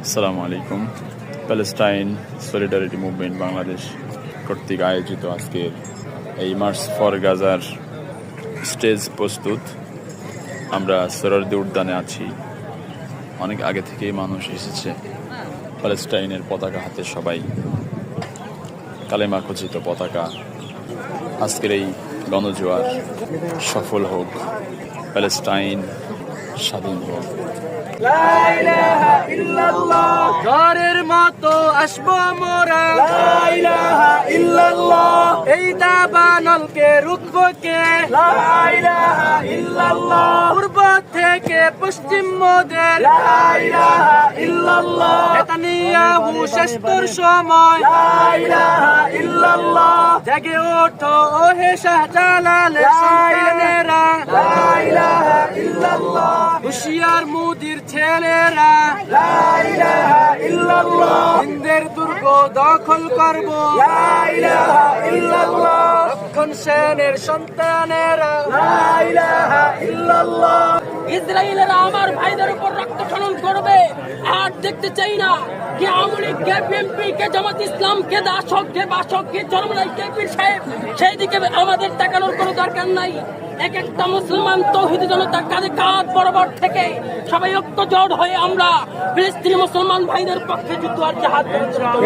আসসালামু আলাইকুম। Palestine solidarity movement Bangladesh কর্তৃক আয়োজিত আজকের এই মার্চ ফর গাজার স্টেজ প্রস্তুত। আমরা সোহরাওয়ার্দী উদ্যানে আছি। অনেক আগে থেকেই মানুষ এসেছে প্যালেস্টাইনের পতাকা হাতে, সবাই কালেমা খচিত পতাকা। আজকের এই গণজোয়ার সফল হোক, প্যালেস্টাইন স্বাধীন হোক। ঝড়ের মতো আসবো মোরা, এই দাবানলকে রুখবো কে, পূর্ব থেকে পশ্চিম মোদের নেতানিয়াহু শেষ তোর সময়, জেগে ওঠো ও হে শাহজালালের সন্তানেরা, হুশিয়ার মুদির ছেলেরা, হিন্দের দুর্গ দখল করবো, রক্ষণ সেনের সন্তানেরা। ইসরায়েলেরা আমার ভাইদের উপর রক্ত খনন করবে, আর দেখতে চাই না কে আওয়ামী লীগ, কে বিএনপি, কে জামাত ইসলাম, কে দাসক, কে বাসক, কে জনমলাই, কে পীর সাহেব। সেই দিকে আমাদের তাকানোর কোনো দরকার নাই। এক একটা মুসলমান তৌহিদি জনতা কাঁধে কাঁধ বরাবর থেকে সবাই ঐক্যজোট হয়ে আমরা ফিলিস্তিনি মুসলমান ভাইদের পক্ষে যুদ্ধ আর জিহাদ করে চলবো।